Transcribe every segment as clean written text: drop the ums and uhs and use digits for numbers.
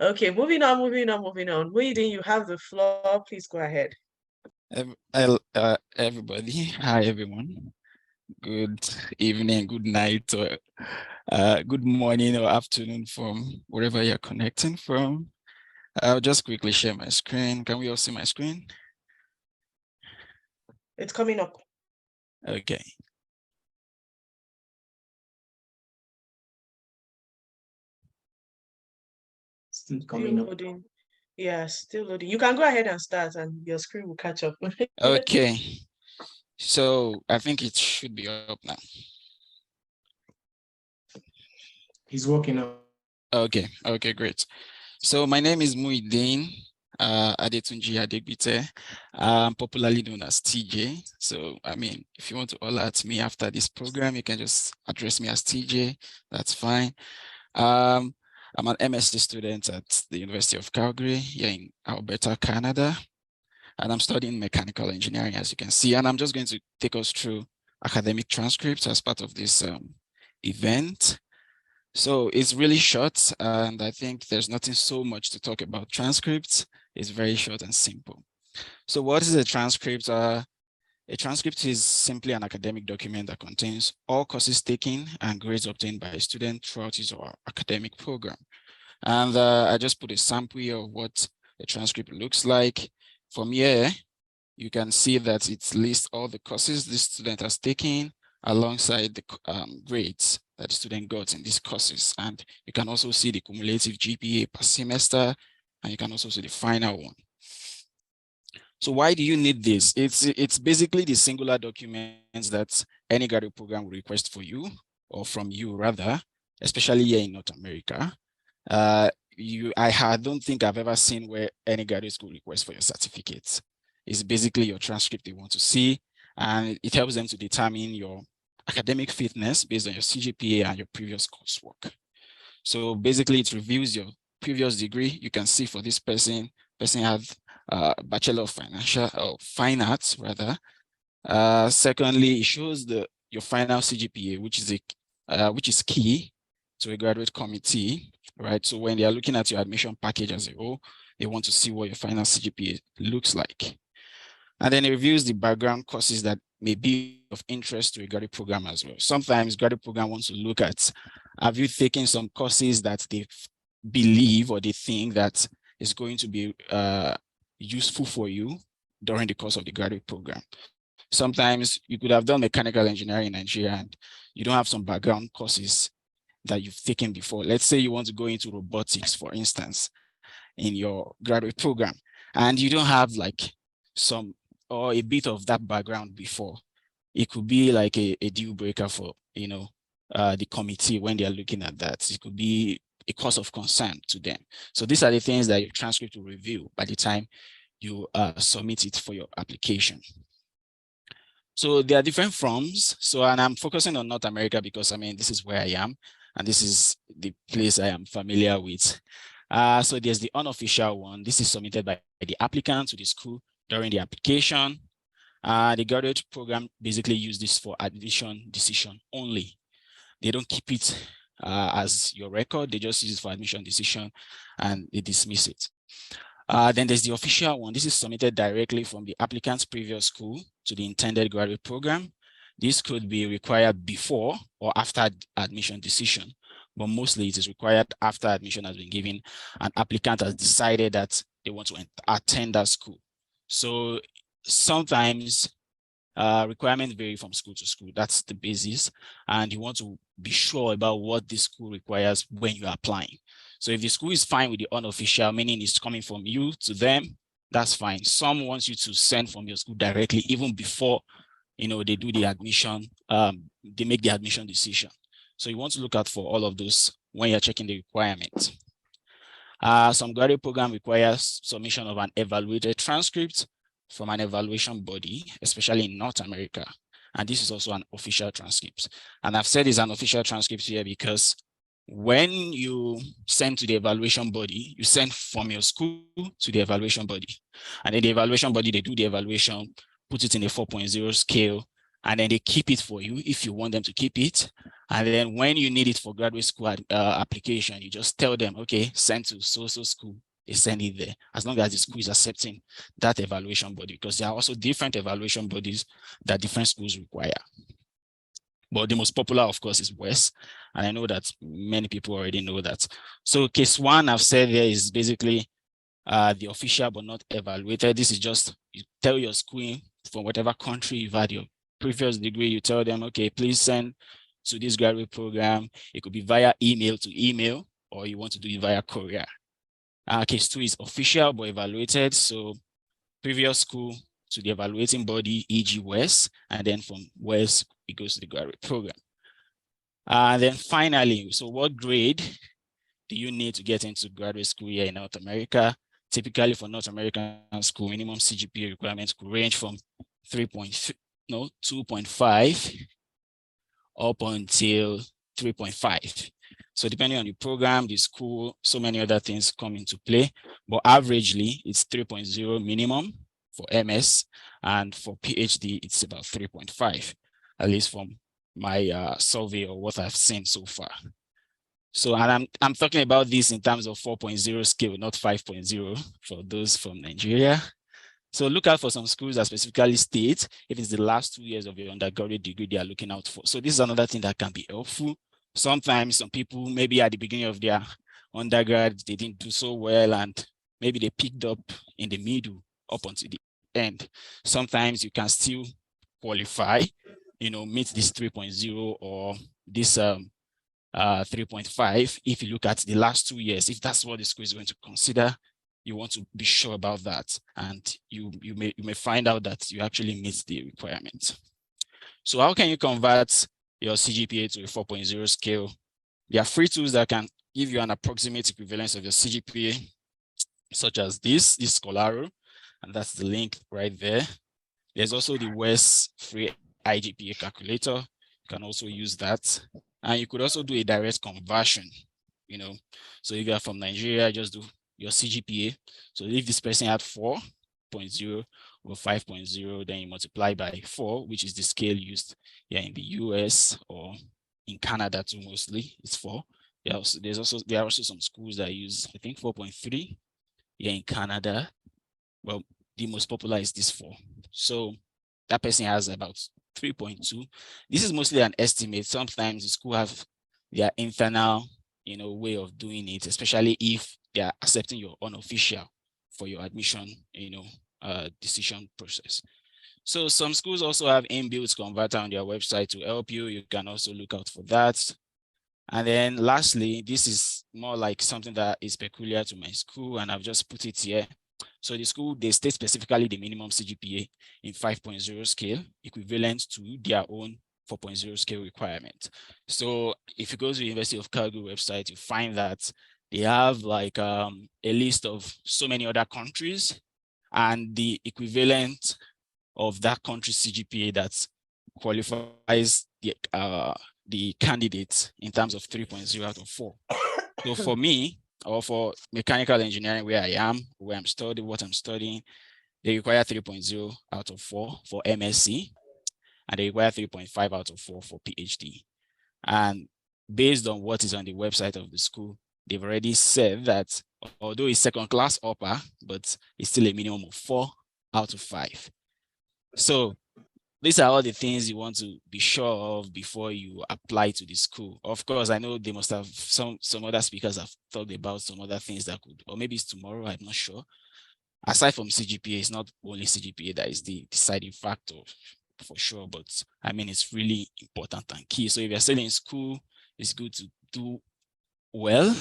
Okay, moving on. Muhyiddin, you have the floor. Please go ahead. Everybody, hi everyone. Good evening, good night, or good morning or afternoon from wherever you're connecting from. I'll just quickly share my screen. Can we all see my screen? It's coming up. Okay. Still coming up. Yeah, still loading. You can go ahead and start and your screen will catch up. Okay. So I think it should be up now. He's working up. Okay, great. So my name is Muhyiddin Adetunji Adegbite. I'm popularly known as TJ. So, I mean, if you want to holler at me after this program, you can just address me as TJ. That's fine. I'm an MSc student at the University of Calgary here in Alberta, Canada. And I'm studying mechanical engineering, as you can see. And I'm just going to take us through academic transcripts as part of this event. So it's really short, and I think there's nothing so much to talk about transcripts. It's very short and simple. So what is a transcript? A transcript is simply an academic document that contains all courses taken and grades obtained by a student throughout his or academic program. And I just put a sample here of what a transcript looks like. From here, you can see that it lists all the courses the student has taken alongside the grades that the student got in these courses. And you can also see the cumulative GPA per semester, and you can also see the final one. So why do you need this? It's basically the singular documents that any graduate program will request for you, or from you rather, especially here in North America. I don't think I've ever seen where any graduate school requests for your certificates. It's basically your transcript they want to see, and it helps them to determine your academic fitness based on your CGPA and your previous coursework. So basically it reviews your previous degree. You can see for this person had Bachelor of Fine Arts rather. Secondly, it shows your final CGPA, which is key to a graduate committee, right? So when they are looking at your admission package as a whole, they want to see what your final CGPA looks like. And then it reviews the background courses that may be of interest to a graduate program as well. Sometimes graduate program wants to look at, have you taken some courses that they believe or they think that is going to be useful for you during the course of the graduate program. Sometimes you could have done mechanical engineering in Nigeria and you don't have some background courses that you've taken before. Let's say you want to go into robotics, for instance, in your graduate program, and you don't have like some or a bit of that background before. It could be like a deal breaker for, the committee when they are looking at that. It could be a cause of concern to them. So these are the things that your transcript will review by the time you submit it for your application. So there are different forms. So, and I'm focusing on North America because, I mean, this is where I am, and this is the place I am familiar with. So there's the unofficial one. This is submitted by the applicant to the school during the application. The graduate program basically use this for admission decision only. They don't keep it as your record. They just use it for admission decision and they dismiss it. Then there's the official one. This is submitted directly from the applicant's previous school to the intended graduate program. This could be required before or after admission decision, but mostly it is required after admission has been given and applicant has decided that they want to attend that school. So sometimes requirements vary from school to school. That's the basis. And you want to be sure about what this school requires when you're applying. So if the school is fine with the unofficial, meaning it's coming from you to them, that's fine. Some wants you to send from your school directly, even before they do the admission, they make the admission decision. So you want to look out for all of those when you're checking the requirements. Some graduate program requires submission of an evaluated transcript from an evaluation body, especially in North America. And this is also an official transcript. And I've said it's an official transcript here because when you send to the evaluation body, you send from your school to the evaluation body. And then the evaluation body, they do the evaluation, put it in a 4.0 scale, and then they keep it for you if you want them to keep it. And then when you need it for graduate school application, you just tell them, okay, send to so-so school. They send it there, as long as the school is accepting that evaluation body, because there are also different evaluation bodies that different schools require. But the most popular, of course, is WES. And I know that many people already know that. So case one I've said there is basically the official but not evaluated. This is just, you tell your school from whatever country you've had your previous degree, you tell them, okay, please send to this graduate program. It could be via email to email, or you want to do it via courier. Case two is official but evaluated. So previous school to the evaluating body, e.g. WES, and then from WES, it goes to the graduate program. And then finally, so what grade do you need to get into graduate school here in North America? Typically for North American school, minimum CGPA requirements could range from 2.5 up until 3.5. So depending on the program, the school, so many other things come into play, but averagely it's 3.0 minimum for MS, and for PhD, it's about 3.5, at least from my survey or what I've seen so far. So, and I'm talking about this in terms of 4.0 scale, not 5.0 for those from Nigeria. So look out for some schools that specifically state if it's the last 2 years of your undergraduate degree they are looking out for. So this is another thing that can be helpful. Sometimes some people, maybe at the beginning of their undergrad, they didn't do so well, and maybe they picked up in the middle up until the end. Sometimes you can still qualify, meet this 3.0 or this 3.5 if you look at the last 2 years. If that's what the school is going to consider, you want to be sure about that, and you may find out that you actually meet the requirements. So how can you convert your CGPA to a 4.0 scale? There are free tools that can give you an approximate equivalence of your CGPA, such as this Scholaro, and that's the link right there. There's also the WES Free IGPA calculator. You can also use that. And you could also do a direct conversion, So if you're from Nigeria, just do your CGPA. So if this person had 4.0 or 5.0, then you multiply by 4, which is the scale used here in the US or in Canada too, mostly. It's 4. There are also some schools that use, I think, 4.3 here in Canada. Well, the most popular is this 4. So that person has about 3.2. This is mostly an estimate. Sometimes the school have their internal, way of doing it, especially if they are accepting your unofficial for your admission, decision process. So some schools also have inbuilt converter on their website to help you. You can also look out for that. And then lastly, this is more like something that is peculiar to my school, and I've just put it here. So the school, they state specifically the minimum CGPA in 5.0 scale, equivalent to their own 4.0 scale requirement. So if you go to the University of Calgary website, you find that they have like a list of so many other countries, and the equivalent of that country's CGPA that qualifies the candidate in terms of 3.0 out of 4. So for me, or for mechanical engineering, where I am, where I'm studying, what I'm studying, they require 3.0 out of 4 for MSc, and they require 3.5 out of 4 for PhD. And based on what is on the website of the school, they've already said that although it's second class upper, but it's still a minimum of 4 out of 5. So these are all the things you want to be sure of before you apply to the school. Of course, I know they must have some other speakers have talked about some other things that could, or maybe it's tomorrow, I'm not sure. Aside from CGPA, it's not only CGPA that is the deciding factor for sure, but I mean, it's really important and key. So if you're still in school, it's good to do well,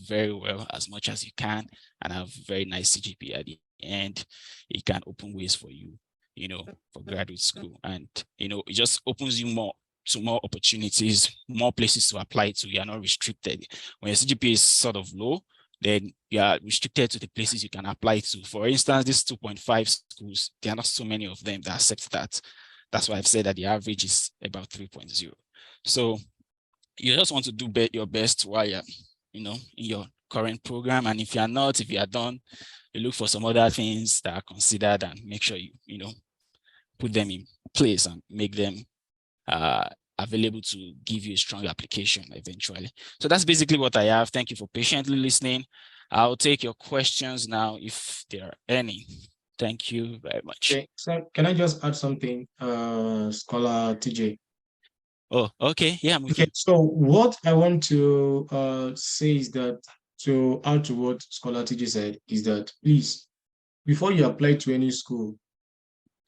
very well, as much as you can, and have very nice CGPA at the end. It can open ways for you, for graduate school. And, it just opens you more opportunities, more places to apply to. You're not restricted. When your CGPA is sort of low, then you are restricted to the places you can apply to. For instance, these 2.5 schools, there are not so many of them that accept that. That's why I've said that the average is about 3.0. So you just want to do your best while you're, in your current program. And if you are done, you look for some other things that are considered and make sure you put them in place and make them available to give you a strong application eventually. So that's basically what I have. Thank you for patiently listening. I'll take your questions now if there are any. Thank you very much. Okay, so can I just add something, Scholar TJ? Oh, okay. Yeah, I'm with Okay, you. so what I want to say is that, to add to what Scholar TJ said, is that please, before you apply to any school,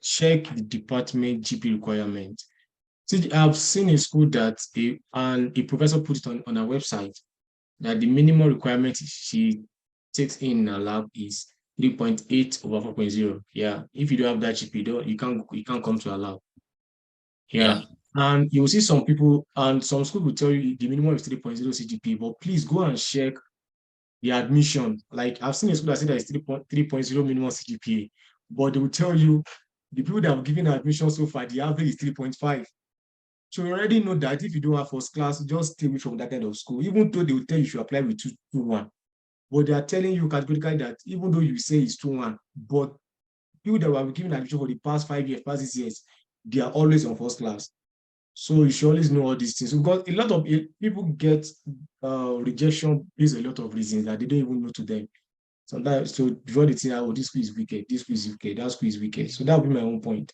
check the department GP requirement. See, I've seen a school that a professor put it on a website that the minimum requirement she takes in a lab is 3.8 over 4.0. Yeah, if you don't have that GP, you can't come to a lab. Yeah. Yeah. And you will see some people, and some schools will tell you the minimum is 3.0 CGPA, but please go and check the admission. Like, I've seen a school that said that it's 3.0 minimum CGPA, but they will tell you the people that have given admission so far, the average is 3.5. So you already know that if you don't have first class, just stay away from that kind of school, even though they will tell you should apply with 2.1. But they are telling you categorically that even though you say it's 2.1, but people that were given admission for the past 5 years, past 6 years, they are always on first class. So you should always know all these things, because a lot of people get rejection based on a lot of reasons that they don't even know to them. Sometimes, so before they think, oh, this school is wicked, this school is wicked, that school is wicked. So that would be my own point.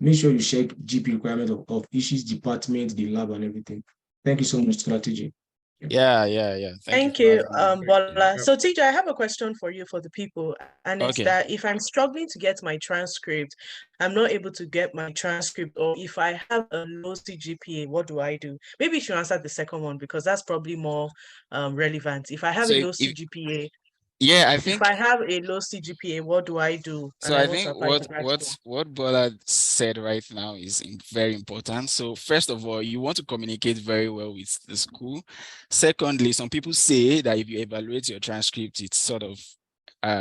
Make sure you check GP requirement of each department, the lab, and everything. Thank you so much, strategy. Yeah. Thank you Thank for you, having me. Bola. So, TJ, I have a question for you for the people, and it's Okay. that if I'm struggling to get my transcript, I'm not able to get my transcript, or if I have a low CGPA, what do I do? Maybe you should answer the second one because that's probably more relevant. If I have So a low if CGPA, yeah, I if think I have a low CGPA, what do I do? so. And I I want to think apply to grad school. what Bola said right now is very important. So first of all, you want to communicate very well with the school. Secondly, some people say that if you evaluate your transcript, it sort of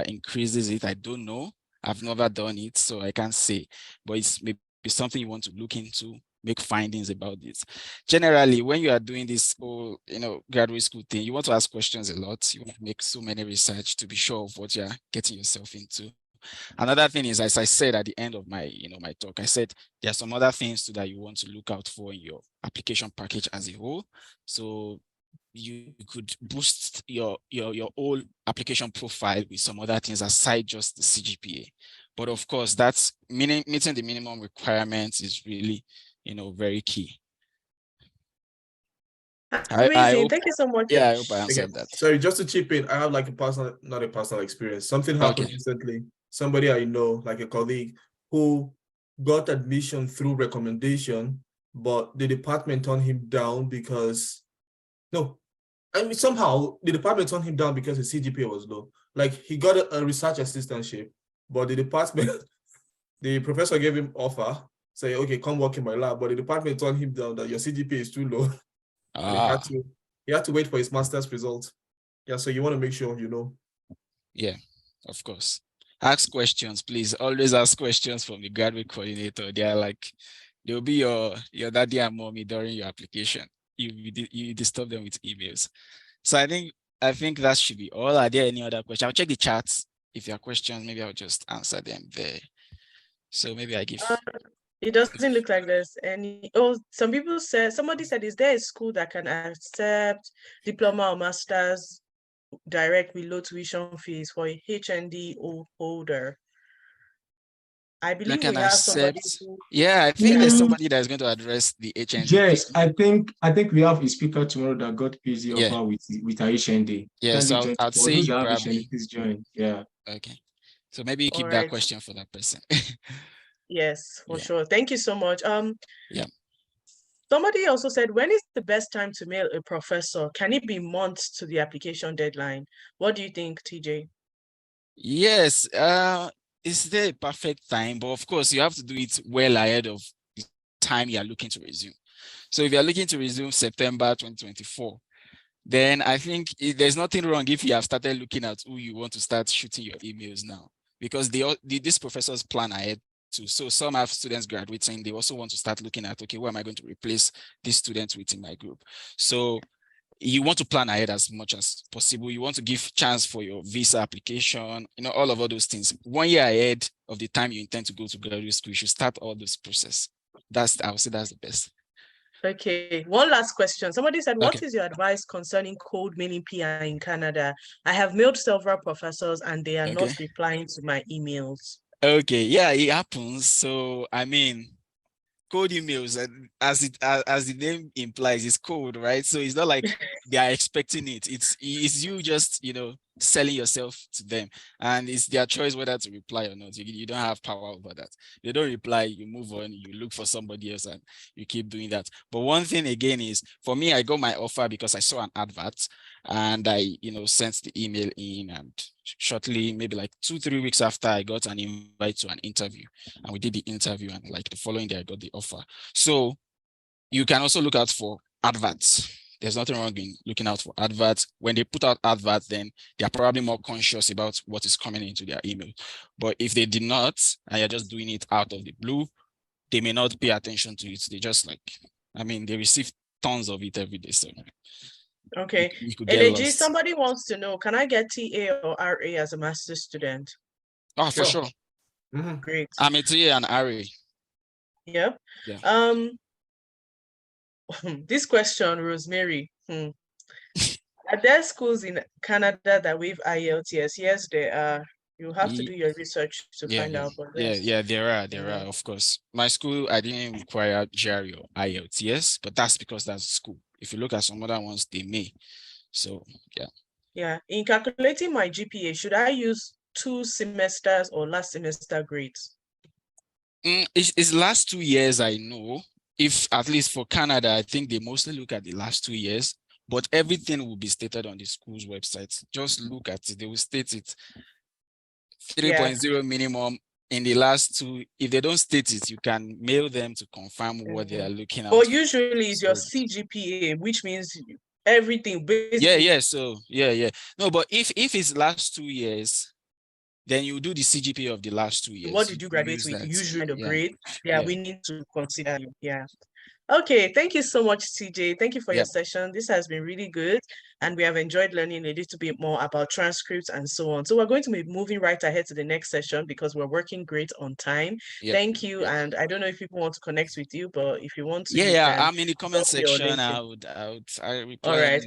increases it. I don't know. I've never done it, so I can't say. But it's maybe something you want to look into, make findings about this. Generally, when you are doing this whole, graduate school thing, you want to ask questions a lot. You want to make so many research to be sure of what you're getting yourself into. Another thing is, as I said at the end of my, my talk, I said there are some other things too that you want to look out for in your application package as a whole. So you could boost your whole application profile with some other things aside just the CGPA. But of course, that's meeting the minimum requirements is really, very key. Amazing. Hope, Thank you so much. yeah, I hope I answered that. Sorry, just to chip in, I have like not a personal experience. Something happened recently. Somebody I know, like a colleague, who got admission through recommendation, but the department turned him down because somehow the department turned him down because his CGPA was low. Like, he got a research assistantship, but the department, the professor gave him offer, say, okay, come work in my lab, but the department turned him down that your CGPA is too low. And he had to wait for his master's result. Yeah, so you want to make sure you know. Yeah, of course. Ask questions, please. Always ask questions from the graduate coordinator. They'll be your daddy and mommy during your application. You disturb them with emails. So I think that should be all. Are there any other questions? I'll check the chats. If there are questions, maybe I'll just answer them there. So maybe I give. It doesn't look like there's any. Oh, somebody said, is there a school that can accept diploma or master's direct with low tuition fees for a HND holder? I believe we have somebody who... Yeah, I think there's somebody that's going to address the HND. Yes, I think we have a speaker tomorrow that got busy offer with our HND. Yeah, so I'd say you probably please join. Yeah. Okay. So maybe you keep that question for that person. Yes, for sure. Thank you so much. Yeah. Somebody also said, when is the best time to mail a professor? Can it be months to the application deadline? What do you think, TJ? Yes, it's the perfect time, but of course you have to do it well ahead of the time you are looking to resume. So if you're looking to resume September 2024, then I think there's nothing wrong if you have started looking at who you want to start shooting your emails now, because these professors plan ahead too. So some have students graduating, they also want to start looking at, okay, who am I going to replace these students with in my group? So you want to plan ahead as much as possible. You want to give chance for your visa application, all of those things. 1 year ahead of the time you intend to go to graduate school, you should start all this process. I would say that's the best. Okay, one last question. Somebody said, what Okay. is your advice concerning code mailing PR in Canada? I have mailed several professors and they are Okay. not replying to my emails. Okay, yeah, it happens. So, I mean, code emails, as the name implies, is code, right? So it's not like they are expecting it. It's you just selling yourself to them, and it's their choice whether to reply or not. You don't have power over that. They don't reply, you move on, you look for somebody else, and you keep doing that. But one thing again is, for me, I got my offer because I saw an advert, and I sent the email in, and shortly, maybe like 2-3 weeks after, I got an invite to an interview, and we did the interview, and like the following day I got the offer. So you can also look out for adverts. There's nothing wrong in looking out for adverts. When they put out adverts, then they're probably more conscious about what is coming into their email. But if they did not, and you're just doing it out of the blue, they may not pay attention to it. They just they receive tons of it every day. So okay. you could get LAG, lost. somebody wants to know, can I get TA or RA as a master's student? Oh, for sure. Great. I'm a TA and RA. Yep. Yeah. This question, Rosemary. Are there schools in Canada that waive IELTS? Yes, there are. You have to do your research to find out. But there are, of course. My school, I didn't require GRE or IELTS, but that's because that's school. If you look at some other ones, they may. So, yeah. Yeah. In calculating my GPA, should I use 2 semesters or last semester grades? It's last 2 years, I know. If at least for Canada, I think they mostly look at the last 2 years, but everything will be stated on the school's website. Just look at it. They will state it. 3.0 minimum in the last 2. If they don't state it, you can mail them to confirm what they are looking at. But usually it's your CGPA, which means everything basically. Yeah. So yeah. No, but if it's last 2 years, then you do the CGPA of the last 2 years. What did you graduate with? Usually the grade. Yeah, we need to consider you. Yeah. Okay, thank you so much, CJ. Thank you for your session. This has been really good, and we have enjoyed learning a little bit more about transcripts and so on. So we're going to be moving right ahead to the next session because we're working great on time. Thank you, and I don't know if people want to connect with you, but if you want to, I'm in the comment section. I reply. All right.